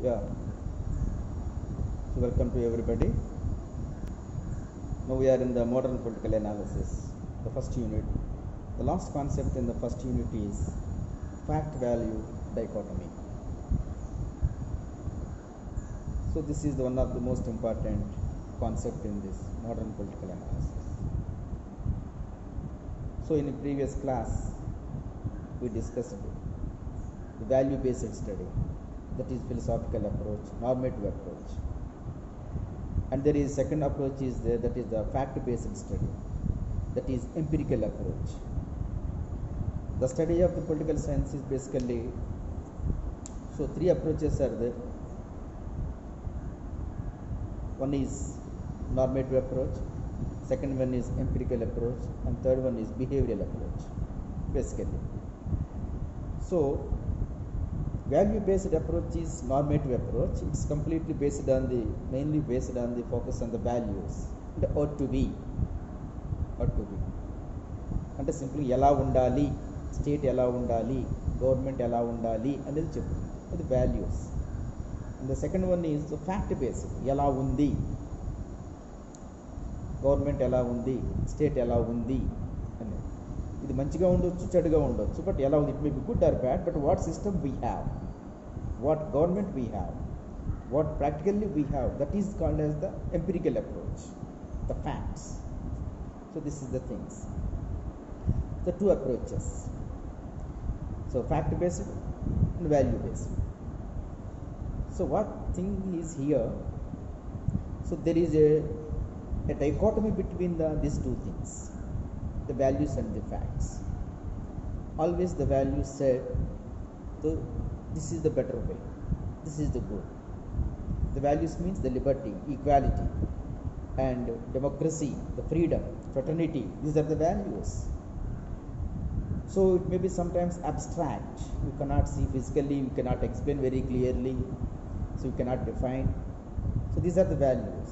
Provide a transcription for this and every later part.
Yeah, so welcome to everybody. Now we are in the modern political analysis, the first unit. The last concept in the first unit is fact value dichotomy. So this is one of the most important concept in this modern political analysis. So in a previous class we discussed the value based study, that is philosophical approach, normative approach. And there is second approach is there, that is the fact based study, that is empirical approach. The study of the political science is basically, so three approaches are there. One is normative approach, second one is empirical approach, and third one is behavioral approach basically. So value based approach is normative approach. It's completely based on the, mainly based on the focus on the values. And ought to be అంటే simple ఎలా ఉండాలి, state ఎలా ఉండాలి, government ఎలా ఉండాలి అనేది చెప్తుంది, అది values. And the second one is fact based, ఎలా ఉంది, గవర్నమెంట్ ఎలా ఉంది, స్టేట్ ఎలా ఉంది అనేది. ఇది మంచిగా ఉండొచ్చు, చెడుగా ఉండొచ్చు, బట్ ఎలా ఉంది, it may be good or bad, but what system we have, what government we have, what practically we have, that is called as the empirical approach, the facts. So this is the things, the two approaches, so fact based and value based. So what thing is here, so there is a dichotomy between these two things, the values and the facts. Always the values said, so this is the better way, this is the good. The values means the liberty, equality, and democracy, the freedom, fraternity. These are the values. So it may be sometimes abstract, you cannot see physically, you cannot explain very clearly, so you cannot define. So these are the values.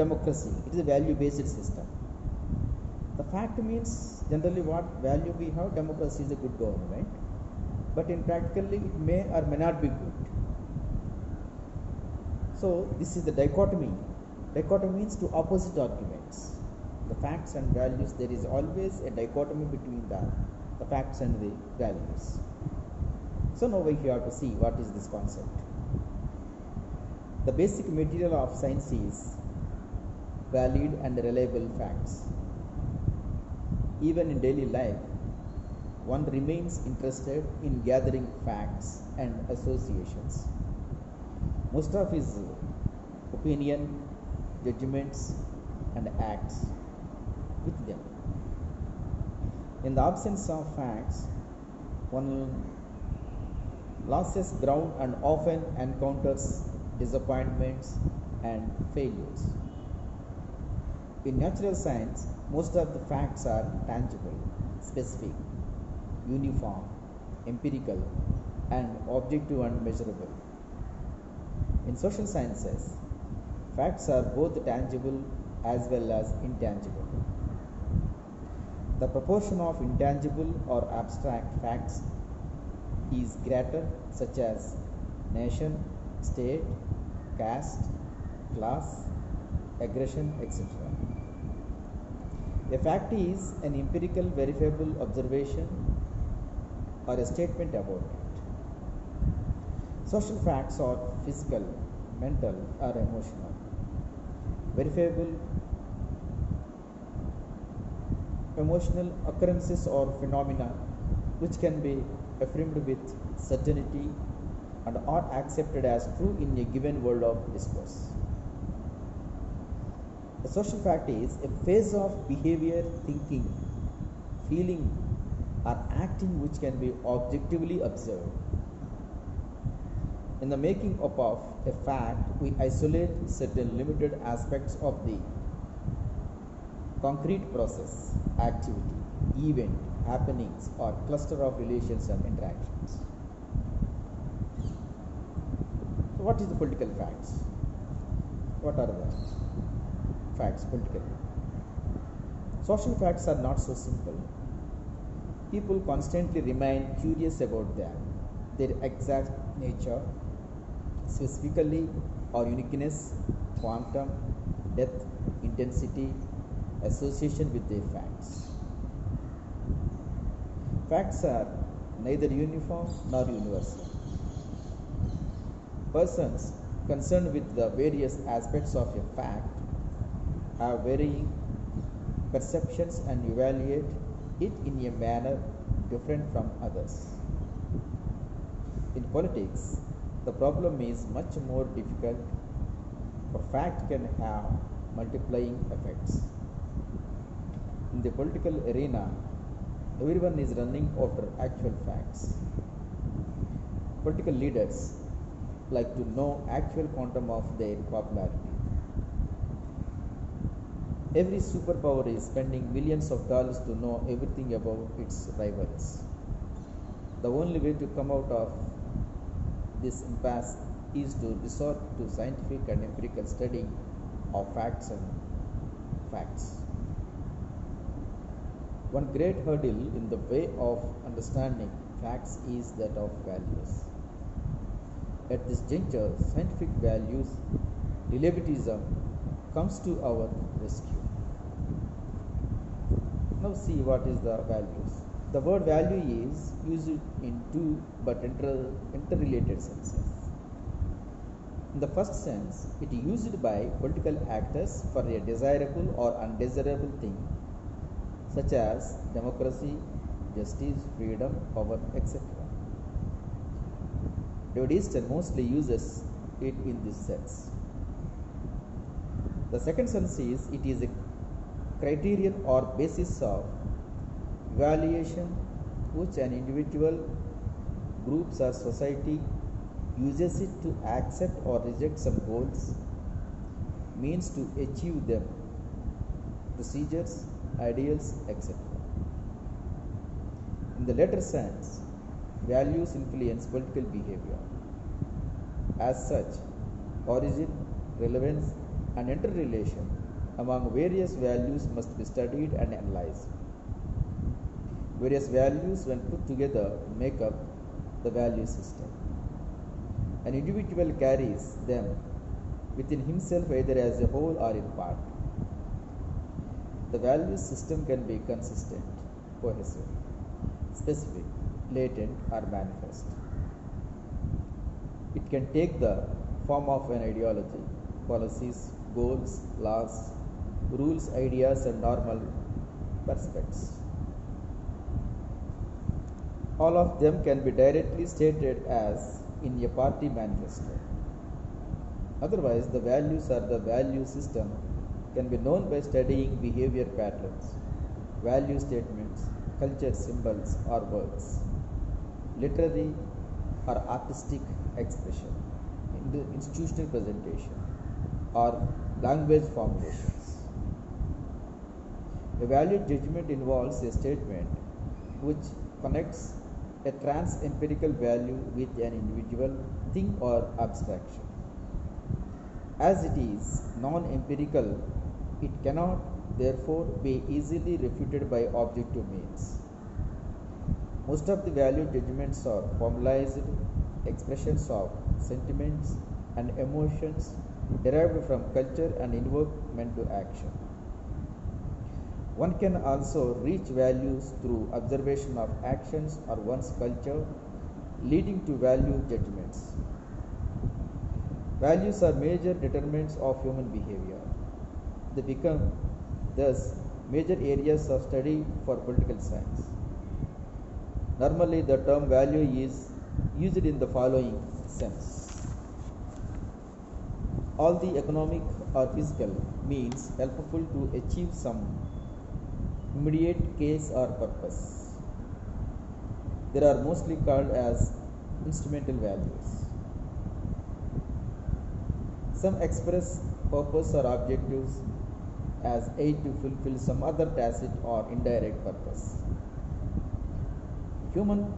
Democracy, it is a value based system. The fact means generally what value we have, democracy is a good government, but in practically it may or may not be good. So this is the dichotomy. Dichotomy means two opposite arguments, the facts and values. There is always a dichotomy between the facts and the values. So now we have to see what is this concept. The basic material of science is valid and reliable facts. Even in daily life, one remains interested in gathering facts and associations. Most of his opinion, judgments, and acts with them. In the absence of facts, one loses ground and often encounters disappointments and failures. In natural science, most of the facts are tangible, specific, uniform, empirical, and objective and measurable. In social sciences, facts are both tangible as well as intangible. The proportion of intangible or abstract facts is greater, such as nation, state, caste, class, aggression, etc. A fact is an empirical verifiable observation or a statement about it. Social facts are physical, mental, or emotional. Verifiable emotional occurrences or phenomena which can be affirmed with certainty and are accepted as true in a given world of discourse. A social fact is a phase of behavior, thinking, feeling, or acting which can be objectively observed. In the making up of a fact, we isolate certain limited aspects of the concrete process, activity, event, happenings, or cluster of relations and interactions. So what is the political facts? What are the facts politically? Social facts are not so simple. People constantly remain curious about them, their exact nature, specifically or uniqueness, quantum, depth, intensity, association with their facts. Facts are neither uniform nor universal. Persons concerned with the various aspects of a fact have varying perceptions and evaluate it in a manner different from others. In politics, the problem is much more difficult, for fact can have multiplying effects. In the political arena, everyone is running after actual facts. Political leaders like to know actual quantum of their popularity. Every superpower is spending millions of dollars to know everything about its rivals. The only way to come out of this impasse is to resort to scientific and empirical study of facts and facts. One great hurdle in the way of understanding facts is that of values. At this juncture, scientific values relativism comes to our rescue. Now see what is the values. The word value is used in two but interrelated senses. In the first sense, it is used by political actors for a desirable or undesirable thing, such as democracy, justice, freedom, power, etc. David Easton mostly uses it in this sense. The second sense is it is a criterion or basis of evaluation which an individual, groups or society uses it to accept or reject some goals, means to achieve them, procedures, ideals, etc. In the latter sense, values influence political behavior. As such, origin, relevance, and interrelation among various values must be studied and analyzed. Various values, when put together, make up the value system. An individual carries them within himself either as a whole or in part. The value system can be consistent, cohesive, specific, latent, or manifest. It can take the form of an ideology, policies, goals, laws, rules, ideas, and normal perspectives. All of them can be directly stated as in a party manifesto. Otherwise, the values or the value system can be known by studying behavior patterns, value statements, culture symbols or words, literary or artistic expression, institutional presentation, or language formulations. A value judgment involves a statement which connects a trans-empirical value with an individual thing or abstraction. As it is non-empirical, it cannot therefore be easily refuted by objective means. Most of the value judgments are formalized expressions of sentiments and emotions derived from culture and invoke men to action. One can also reach values through observation of actions or one's culture, leading to value judgments. Values are major determinants of human behavior. They become, thus, major areas of study for political science. Normally, the term value is used in the following sense. All the economic or physical means helpful to achieve some immediate case or purpose. They are mostly called as instrumental values. Some express purpose or objectives as aid to fulfill some other tacit or indirect purpose. Human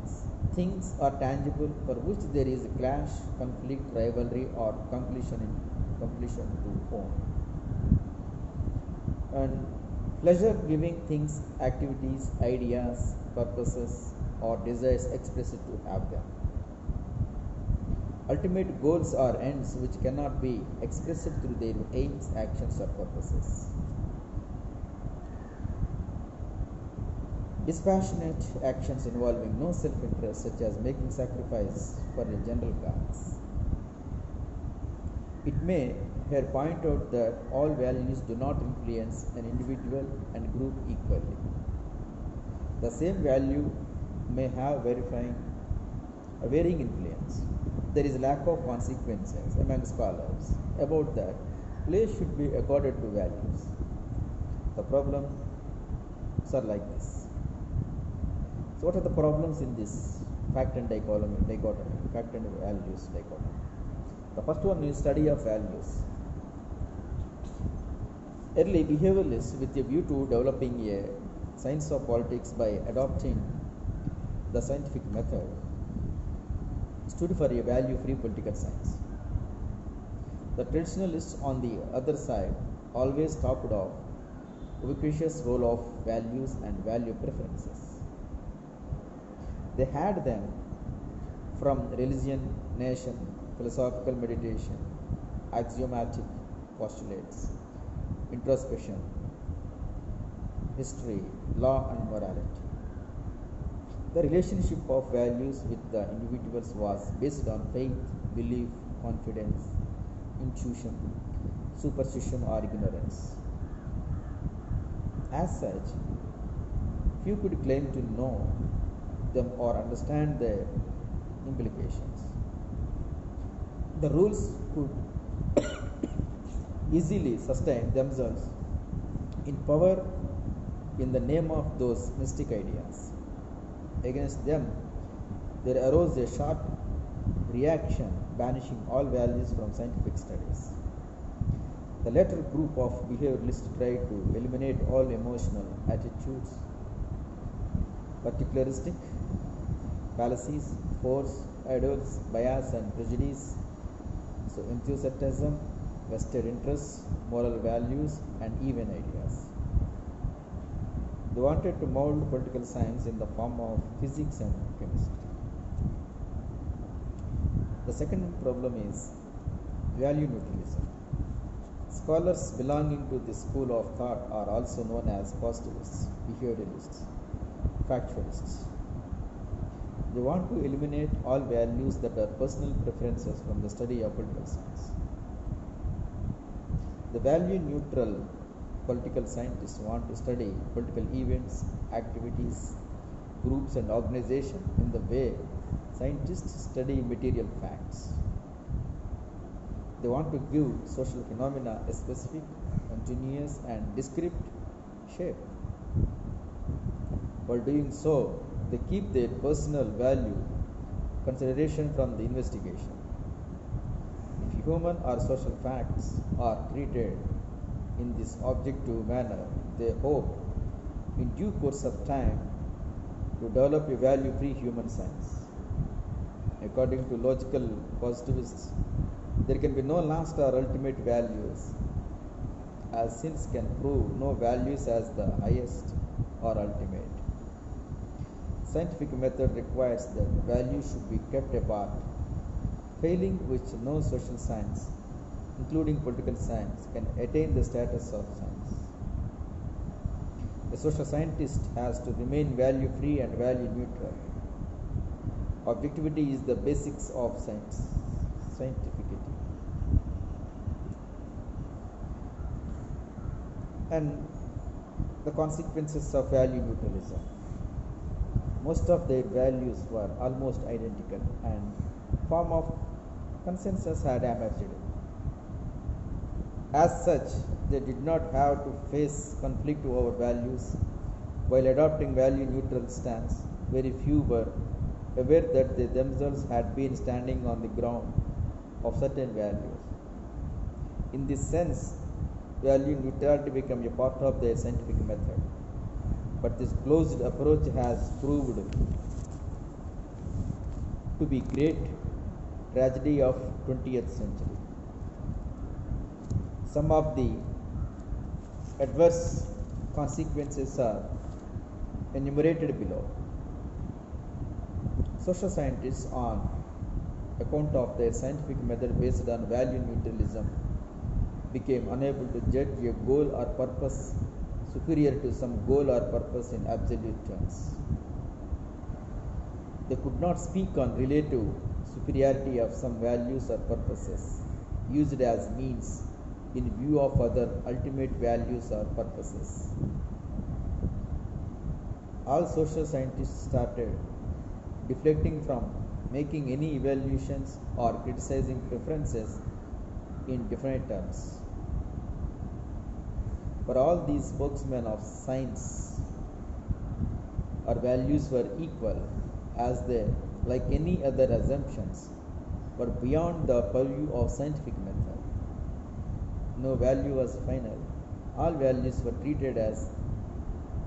things are tangible for which there is a clash, conflict, rivalry, or completion to own. And pleasure-giving things, activities, ideas, purposes, or desires expressed to have them. Ultimate goals are ends which cannot be expressed through their aims, actions, or purposes. Dispassionate actions involving no self-interest, such as making sacrifice for a general cause. It may here point out that all values do not influence an individual and group equally. The same value may have a varying influence. There is a lack of consequences among scholars about that place should be accorded to values. The problems are like this. So what are the problems in this fact and dichotomy, fact and values dichotomy? The first one is study of values. Early behavioralists, with a view to developing a science of politics by adopting the scientific method, stood for a value-free political science. The traditionalists, on the other side, always talked of ubiquitous role of values and value preferences. They had them from religion, nation, philosophical meditation, axiomatic postulates, introspection, history, law, and morality. The relationship of values with the individuals was based on faith, belief, confidence, intuition, superstition, or ignorance. As such, few could claim to know them or understand their implications. The rules could easily sustain themselves in power in the name of those mystic ideas. Against them, there arose a sharp reaction banishing all values from scientific studies. The latter group of behavioralists tried to eliminate all emotional attitudes, particularistic fallacies, force, idols, bias, and prejudice, so enthusiasm, vested interests, moral values, and even ideas. They wanted to mold political science in the form of physics and chemistry. The second problem is value neutralism. Scholars belonging to this school of thought are also known as positivists, behavioralists, factualists. They want to eliminate all values that are personal preferences from the study of political science. The value neutral political scientists want to study political events, activities, groups, and organizations in the way scientists study material facts. They want to give social phenomena a specific, continuous, and discrete shape. While doing so, they keep their personal value consideration from the investigation. If human or social facts are treated in this objective manner, they hope in due course of time to develop a value-free human science. According to logical positivists, there can be no last or ultimate values, as since can prove no values as the highest or ultimate. Scientific method requires that values should be kept apart, failing which no social science, including political science, can attain the status of science. A social scientist has to remain value-free and value-neutral. Objectivity is the basics of science, scientificity. And the consequences of value neutralism. Most of their values were almost identical and form of consensus had emerged. As such, they did not have to face conflict over values while adopting value-neutral stance. Very few were aware that they themselves had been standing on the ground of certain values. In this sense, value neutrality became a part of their scientific method. But this closed approach has proved to be great tragedy of 20th century. Some of the adverse consequences are enumerated below. Social scientists on account of their scientific method based on value neutralism, became unable to judge a goal or purpose superior to some goal or purpose in absolute terms. They could not speak on relative superiority of some values or purposes used as means in view of other ultimate values or purposes. All social scientists started deflecting from making any evaluations or criticizing preferences in definite terms. For all these spokesmen of science, our values were equal, as they, like any other assumptions, were beyond the purview of scientific method. No value was final. All values were treated as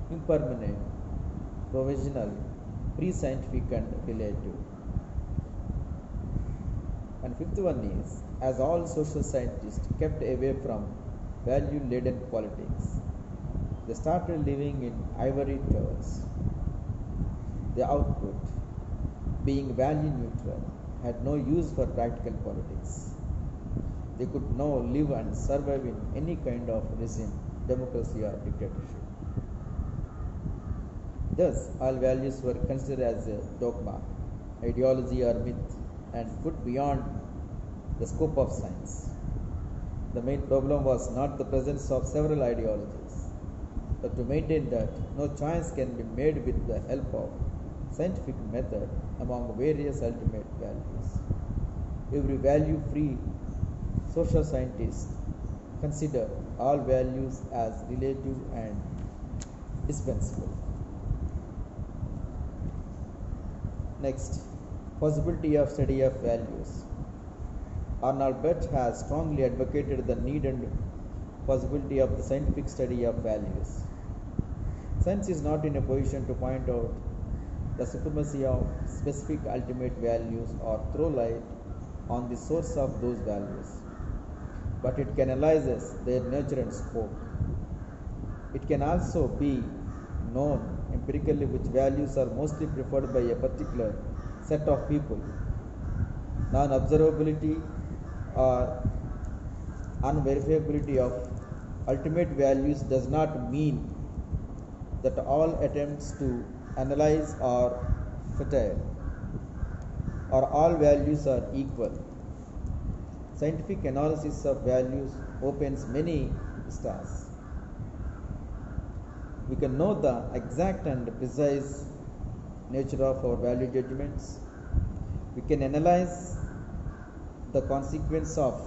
impermanent, provisional, pre-scientific and relative. And fifth one is, as all social scientists kept away from value-laden politics, they started living in ivory towers. The output, being value neutral, had no use for practical politics. They could now live and survive in any kind of regime, democracy or dictatorship. Thus, all values were considered as a dogma, ideology or myth, and put beyond the scope of science. The main problem was not the presence of several ideologies, but to maintain that no choice can be made with the help of scientific method among various ultimate values. Every value-free social scientist consider all values as relative and dispensable. Next, possibility of study of values. Arnold Bett has strongly advocated the need and possibility of the scientific study of values. Science is not in a position to point out the supremacy of specific ultimate values or throw light on the source of those values, but it can analyze their nature and scope. It can also be known empirically which values are mostly preferred by a particular set of people. Non-observability or unverifiability of ultimate values does not mean that all attempts to analyze are futile or all values are equal. Scientific analysis of values opens many vistas. We can know the exact and precise nature of our value judgments. We can analyze the consequence of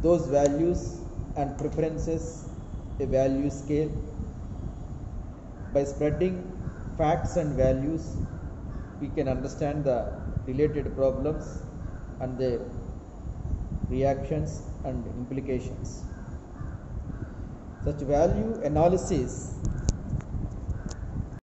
those values and preferences, a value scale. By spreading facts and values, we can understand the related problems and their reactions and implications. Such value analysis